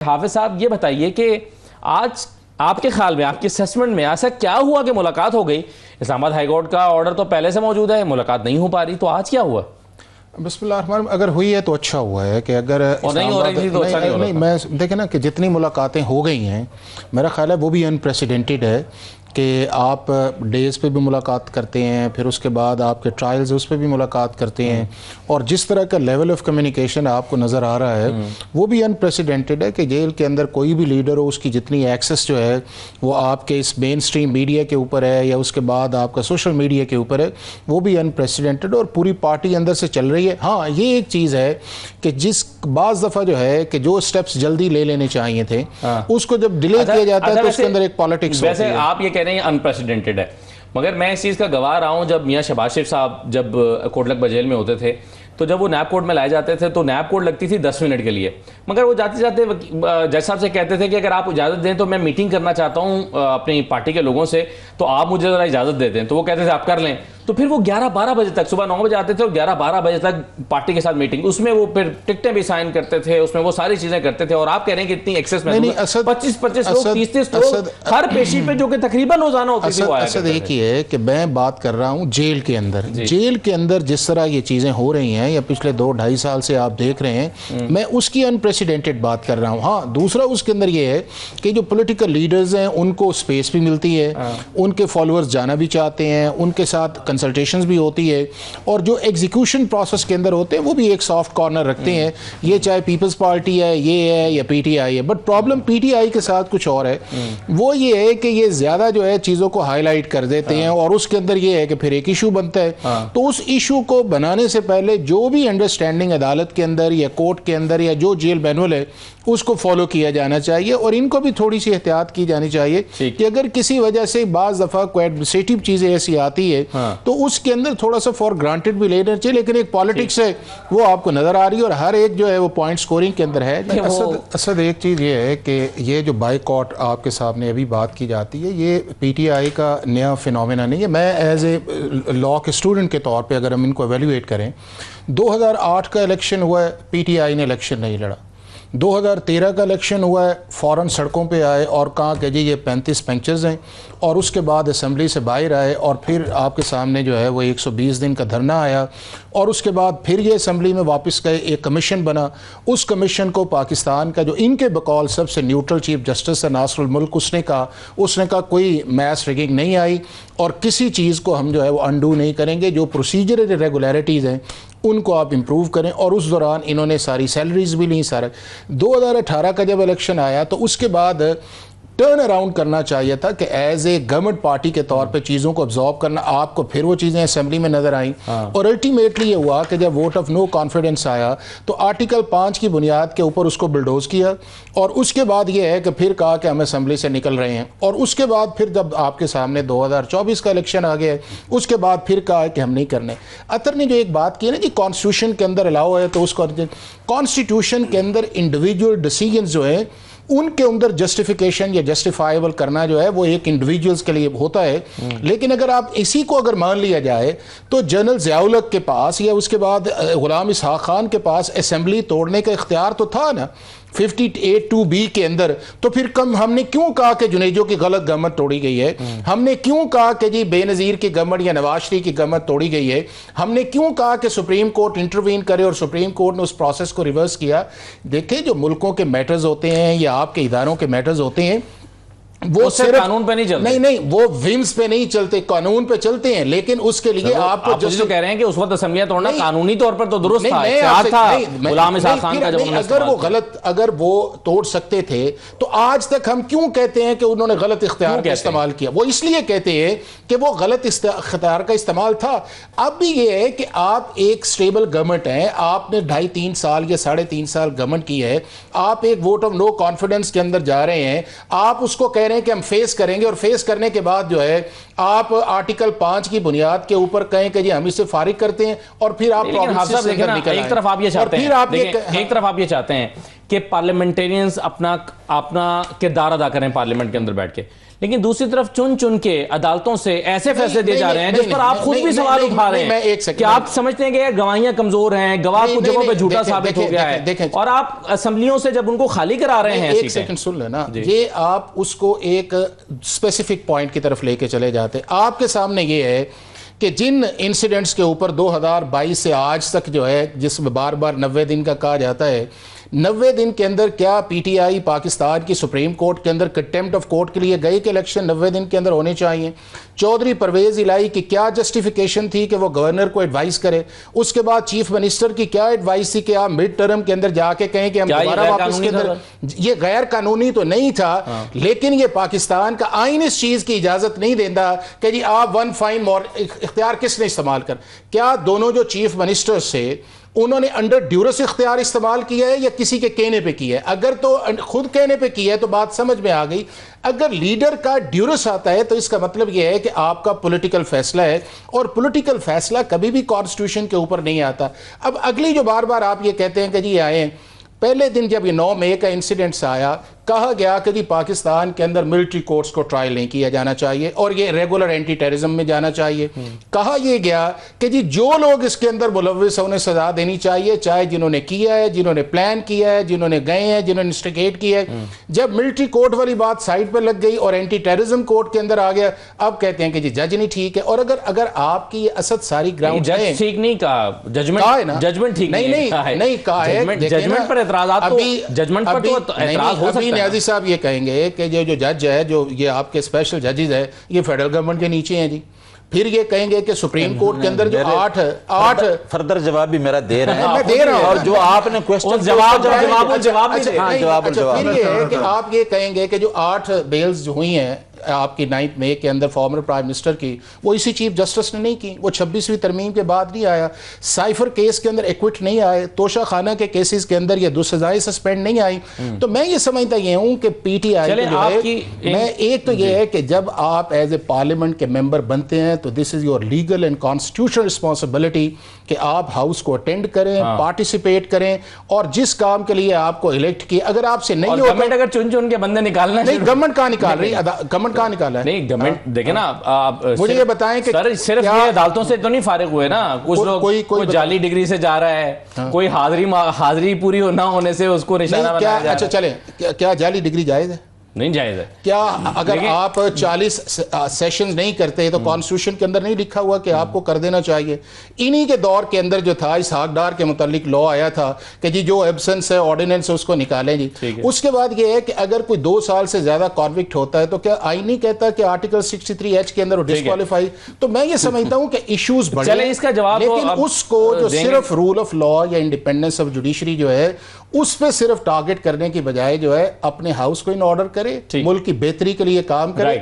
حافظ صاحب یہ بتائیے کہ آج آپ کے خیال میں آپ کے اسیسمنٹ میں ایسا کیا ہوا کہ ملاقات ہو گئی؟ اسلام آباد ہائی کورٹ کا آرڈر تو پہلے سے موجود ہے، ملاقات نہیں ہو پا رہی، تو آج کیا ہوا؟ بسم اللہ الرحمن الرحیم، اگر ہوئی ہے تو اچھا ہوا ہے کہ اگر نہیں ہو رہی تھی تو اچھا نہیں ہو رہا۔ میں دیکھیں نا کہ جتنی ملاقاتیں ہو گئی ہیں میرا خیال ہے وہ بھی انپریسیڈنٹڈ ہے کہ آپ ڈیز پہ بھی ملاقات کرتے ہیں، پھر اس کے بعد آپ کے ٹرائلز اس پہ بھی ملاقات کرتے ہیں، اور جس طرح کا لیول آف کمیونیکیشن آپ کو نظر آ رہا ہے وہ بھی انپریسیڈنٹڈ ہے کہ جیل کے اندر کوئی بھی لیڈر ہو، اس کی جتنی ایکسس جو ہے وہ آپ کے اس مین سٹریم میڈیا کے اوپر ہے یا اس کے بعد آپ کا سوشل میڈیا کے اوپر ہے، وہ بھی انپریسیڈنٹڈ اور پوری پارٹی اندر سے چل رہی ہے۔ ہاں یہ ایک چیز ہے کہ جس بعض دفعہ جو ہے کہ جو سٹیپس جلدی لے لینے چاہیے تھے اس کو جب ڈیلے کیا جاتا ہے تو اس کے اندر ایک پالیٹکس ہوتی ہے۔ ویسے آپ یہ کہہ رہے ہیں انپریسیڈنٹڈ ہے، مگر میں اس چیز کا گواہ رہا ہوں جب میاں شہباز شریف صاحب جب کوٹلک جیل میں ہوتے تھے تو جب وہ نیب کورٹ میں لائے جاتے تھے تو نیب کورٹ لگتی تھی 10 منٹ کے لیے، مگر وہ جاتے جاتے جج صاحب سے کہتے تھے کہ اگر آپ اجازت دیں تو میں میٹنگ کرنا چاہتا ہوں اپنی پارٹی کے لوگوں سے، تو آپ مجھے ذرا اجازت دے دیں، تو وہ کہتے تھے آپ کر لیں۔ تو پھر وہ 11-12 بجے تک، صبح 9 بجے آتے تھے اور 11-12 بجے تک پارٹی کے ساتھ میٹنگ، اس میں وہ پھر ٹکٹیں بھی سائن کرتے تھے، اس میں وہ ساری چیزیں کرتے تھے، اور آپ کہہ رہے ہیں کہ اتنی ایکسس میں 25 لوگ 30 لوگ ہر پیشی پہ جو کہ تقریباً روزانہ ہوتی تھی وہ آیا کرتے تھے۔ ایک ہی ہے کہ میں بات کر رہا ہوں جیل کے اندر، جیل کے اندر جس طرح یہ چیزیں ہو رہی ہیں یا پچھلے 2-2.5 سال سے آپ دیکھ رہے ہیں، میں اس کی انپریسیڈنٹڈ بات کر رہا ہوں۔ ہاں دوسرا اس کے اندر یہ ہے کہ جو پولیٹیکل لیڈرز ہیں ان کو سپیس بھی ملتی ہے، ان کے فالوورز جانا بھی چاہتے ہیں، ان کے ساتھ کنسلٹیشنز بھی ہوتی ہے، اور جو ایگزیکیوشن پروسیس کے اندر ہوتے ہیں وہ بھی ایک سافٹ کارنر رکھتے ہیں، یہ چاہے پیپلز پارٹی ہے، یہ ہے یا پی ٹی آئی ہے۔ But problem P T I کے ساتھ کچھ اور ہے، وہ یہ ہے کہ یہ زیادہ جو ہے چیزوں کو ہائی لائٹ کر دیتے ہیں، اور اس کے اندر یہ ہے کہ پھر ایک ایشو بنتا ہے، تو اس ایشو کو بنانے سے پہلے جو بھی انڈرسٹینڈنگ عدالت کے اندر یا کورٹ کے اندر یا جو جیل مینول ہے اس کو فالو کیا جانا چاہیے، اور ان کو بھی تھوڑی سی احتیاط کی جانی چاہیے کہ اگر کسی وجہ سے بعض دفعہ کوئی ایڈمنسٹریٹو چیزیں ایسی آتی ہے تو اس کے اندر تھوڑا سا فار گرانٹڈ بھی لینا چاہیے، لیکن ایک پالیٹکس ہے وہ آپ کو نظر آ رہی ہے، اور ہر ایک جو ہے وہ پوائنٹ سکورنگ کے اندر ہے۔ اسد ایک چیز یہ ہے کہ یہ جو بائیکاٹ آپ کے سامنے ابھی بات کی جاتی ہے یہ پی ٹی آئی کا نیا فینومینا نہیں ہے۔ میں ایز اے لا کے اسٹوڈنٹ کے طور پہ اگر ہم ان کو ایویلویٹ کریں، 2008 کا الیکشن ہوا ہے، پی ٹی آئی نے الیکشن نہیں لڑا۔ 2013 کا الیکشن ہوا ہے، فوراً سڑکوں پہ آئے اور کہا کہ جی یہ 35 پنچرز ہیں، اور اس کے بعد اسمبلی سے باہر آئے، اور پھر آپ کے سامنے جو ہے وہ 120 دن کا دھرنا آیا، اور اس کے بعد پھر یہ اسمبلی میں واپس گئے، ایک کمیشن بنا، اس کمیشن کو پاکستان کا جو ان کے بقول سب سے نیوٹرل چیف جسٹس ہے ناصر الملک، اس نے کہا کوئی میس ریگنگ نہیں آئی، اور کسی چیز کو ہم جو ہے وہ انڈو نہیں کریں گے، جو پروسیجر ریگولیرٹیز ہیں ان کو آپ امپروو کریں، اور اس دوران انہوں نے ساری سیلریز بھی لیں سارا۔ 2018 کا جب الیکشن آیا تو اس کے بعد ٹرن اراؤنڈ کرنا چاہیے تھا کہ ایز اے گورنمنٹ پارٹی کے طور پہ چیزوں کو ابزارو کرنا، آپ کو پھر وہ چیزیں اسمبلی میں نظر آئیں، اور الٹیمیٹلی یہ ہوا کہ جب ووٹ آف نو کانفیڈنس آیا تو آرٹیکل 5 کی بنیاد کے اوپر اس کو بلڈوز کیا، اور اس کے بعد یہ ہے کہ پھر کہا کہ ہم اسمبلی سے نکل رہے ہیں، اور اس کے بعد پھر جب آپ کے سامنے 2024 کا الیکشن آ گیا اس کے بعد پھر کہا کہ ہم نہیں کرنے۔ اطہر نے جو ایک بات کی ہے نا جی کانسٹیٹیوشن کے اندر الاؤ ہے، تو اس کو کانسٹیٹیوشن کے اندر انڈیویجول ڈیسیجنز جو ہیں ان کے اندر جسٹیفیکیشن یا جسٹیفائیبل کرنا جو ہے وہ ایک انڈیویجولز کے لیے ہوتا ہے، لیکن اگر آپ اسی کو اگر مان لیا جائے تو جنرل ضیاء الحق کے پاس یا اس کے بعد غلام اسحاق خان کے پاس اسمبلی توڑنے کا اختیار تو تھا نا 58(2)(b) کے اندر، تو پھر ہم نے کیوں کہا کہ جنیجو کی غلط گورنمنٹ توڑی گئی ہے؟ ہم نے کیوں کہا کہ جی بے نظیر کی گورنمنٹ یا نواز شریف کی گورنمنٹ توڑی گئی ہے؟ ہم نے کیوں کہا کہ سپریم کورٹ انٹروین کرے، اور سپریم کورٹ نے اس پروسیس کو ریورس کیا؟ دیکھیں جو ملکوں کے میٹرز ہوتے ہیں یا آپ کے اداروں کے میٹرز ہوتے ہیں وہ صرف قانون پہ نہیں چلتے، نہیں وہ ومز پہ نہیں چلتے، قانون پہ چلتے ہیں، لیکن اس کے لیے آپ کو جو کہہ رہے ہیں کہ اس وقت اسمبلیاں توڑنا قانونی طور پر تو درست تھا، غلام اسحاق خان کا جب اگر وہ توڑ سکتے تھے تو آج تک ہم کیوں کہتے ہیں کہ انہوں نے غلط اختیار کا استعمال کیا؟ وہ اس لیے کہتے ہیں کہ وہ غلط اختیار کا استعمال تھا۔ اب بھی یہ ہے کہ آپ ایک سٹیبل گورنمنٹ ہیں، آپ نے 2.5-3 سال یا 3.5 سال گورنمنٹ کی ہے، آپ ایک ووٹ آف نو کانفیڈنس کے اندر جا رہے ہیں، آپ اس کو کہہ کہ ہم فیس کریں گے، اور فیس کرنے کے بعد جو ہے آپ آرٹیکل 5 کی بنیاد کے اوپر کہیں کہ جی ہم اس سے فارغ کرتے ہیں، اور پھر آپ ایک طرف آپ یہ چاہتے ہیں کہ پارلیمنٹیرینز اپنا کردار ادا کریں پارلیمنٹ کے اندر بیٹھ کے، لیکن دوسری طرف چن کے عدالتوں سے ایسے فیصلے دیے جا رہے ہیں جس پر آپ خود بھی سوال اٹھا رہے ہیں کہ آپ سمجھتے ہیں کہ گواہیاں کمزور ہیں، گواہ کچھ جگہوں پہ جھوٹا ثابت ہو گیا ہے، اور آپ اسمبلیوں سے جب ان کو خالی کرا رہے ہیں. ایک سیکنڈ سن لینا، یہ آپ اس کو ایک اسپیسیفک پوائنٹ کی طرف لے کے چلے جاتے. آپ کے سامنے یہ ہے کہ جن انسیڈنٹس کے اوپر 2022 سے آج تک جو ہے، جس میں بار بار 90 دن کا کہا جاتا ہے، 90 دن کے اندر کیا پی ٹی آئی پاکستان کی سپریم کورٹ کے اندر کنٹیمپٹ آف کورٹ کے لیے گئی کہ الیکشن 90 دن کے اندر ہونے چاہیے؟ چودھری پرویز الہی کی کیا جسٹیفیکیشن تھی کہ وہ گورنر کو ایڈوائز کرے؟ اس کے بعد چیف منسٹر کی کیا ایڈوائز تھی کہ آپ مڈ ٹرم کے اندر جا کے کہیں کہ ہم دوبارہ واپس کے اندر؟ یہ غیر قانونی تو نہیں تھا، لیکن یہ پاکستان کا آئین اس چیز کی اجازت نہیں دیتا کہ جی آپ ون فائن اختیار کس نے استعمال کر. کیا دونوں جو چیف منسٹر سے انہوں نے انڈر ڈیورس اختیار استعمال کیا ہے یا کسی کے کہنے پہ کیا ہے؟ اگر تو خود کہنے پہ کیا ہے تو بات سمجھ میں آ گئی. اگر لیڈر کا ڈیورس آتا ہے تو اس کا مطلب یہ ہے کہ آپ کا پولیٹیکل فیصلہ ہے، اور پولیٹیکل فیصلہ کبھی بھی کانسٹیٹیوشن کے اوپر نہیں آتا. اب اگلی جو بار بار آپ یہ کہتے ہیں کہ جی آئے، پہلے دن جب یہ 9 مئی کا انسیڈنٹس آیا، کہا گیا کہ جی پاکستان کے اندر ملٹری کورٹس کو ٹرائل نہیں کیا جانا چاہیے اور یہ ریگولر اینٹی ٹیررزم میں جانا چاہیے. کہا یہ گیا کہ جی جو لوگ اس کے اندر ملوث ہیں انہیں سزا دینی چاہیے، چاہے جنہوں نے کیا ہے، جنہوں نے پلان کیا ہے، جنہوں نے گئے ہیں، جنہوں نے انسٹیگیٹ کیا ہے. جب ملٹری کورٹ والی بات سائڈ پہ لگ گئی اور اینٹی ٹیررزم کورٹ کے اندر آ گیا، اب کہتے ہیں کہ جی جج نہیں ٹھیک ہے. اور اگر آپ کی یہ اسد ساری گراؤنڈ جج ٹھیک نہیں کہا، ججمنٹ ٹھیک نہیں کہا ہے. ججمنٹ پر اعتراضات تو ججمنٹ پر تو اعتراض ہو سکتا ہے. نیازی صاحب یہ کہیں گے کہ جو جج ہے، جو یہ آپ کے اسپیشل ججز ہے، یہ فیڈرل گورنمنٹ کے نیچے ہیں جی. پھر یہ کہیں گے کہ سپریم کورٹ کے اندر جو آٹھ فردر جواب بھی میرا دے رہے ہیں، میں دے رہا ہوں، اور جو آپ نے کوشچن جواب پھر یہ ہے کہ آپ یہ کہیں گے کہ جو 8 بیلز جو ہوئی ہیں آپ کی 9 مئی کے اندر فارمر پرائم منسٹر کی، وہ اسی چیف جسٹس نے نہیں کی، وہ 26ویں ترمیم کے بعد نہیں آیا. سائفر کیس کے اندر ایکوٹ نہیں آئے، توشہ خانہ کے کیسز کے اندر یہ 2 سزائیں سسپینڈ نہیں آئی. تو میں یہ سمجھتا یہ ہوں کہ پی ٹی آئی جو ہے، میں ایک تو یہ ہے کہ جب آپ ایز اے پارلیمنٹ کے ممبر بنتے ہیں تو this is your legal and constitutional responsibility کہ آپ ہاؤس کو اٹینڈ کریں، پارٹیسپیٹ کریں، اور جس کام کے لیے آپ کو الیکٹ کیا، اگر آپ سے نہیں ہوتا، گورنمنٹ اگر چن کے بندے نکالنا، نہیں گورنمنٹ کہاں نکال رہی، گورنمنٹ کہاں نکالا ہے؟ نہیں گورنمنٹ دیکھیں نا، آپ مجھے یہ بتائیں کہ سر صرف یہ عدالتوں سے تو نہیں فارغ ہوئے نا. کچھ لوگ کوئی جعلی ڈگری سے جا رہا ہے، کوئی حاضری پوری نہ ہونے سے اس کو نشانہ بنایا جا رہا ہے. اچھا چلیں، کیا جعلی ڈگری جائز ہے؟ نہیں جائز ہے. کیا اگر آپ 40 سیشنز نہیں کرتے تو کانسٹیٹیوشن کے اندر نہیں لکھا ہوا کہ آپ کو کر دینا چاہیے؟ انہی کے دور کے اندر جو تھا اسحاق ڈار کے متعلق لا آیا تھا کہ جی جو ایبسنس ہے آرڈیننس ہے اس کو نکالیں جی. اس کے بعد یہ ہے کہ اگر کوئی 2 سال سے زیادہ کانوکٹ ہوتا ہے تو کیا آئین نہیں کہتا کہ آرٹیکل 63H کے اندر وہ ڈسکوالیفائی؟ تو میں یہ سمجھتا ہوں کہ ایشوز بڑھے، چلیں اس کا جواب، لیکن اس کو جو صرف رول آف لا یا انڈیپینڈنس آف جوڈیشری جو ہے اس پہ صرف ٹارگٹ کرنے کی بجائے جو ہے اپنے ہاؤس کو ان آرڈر کرے، ملک کی بہتری کے لیے کام کرے.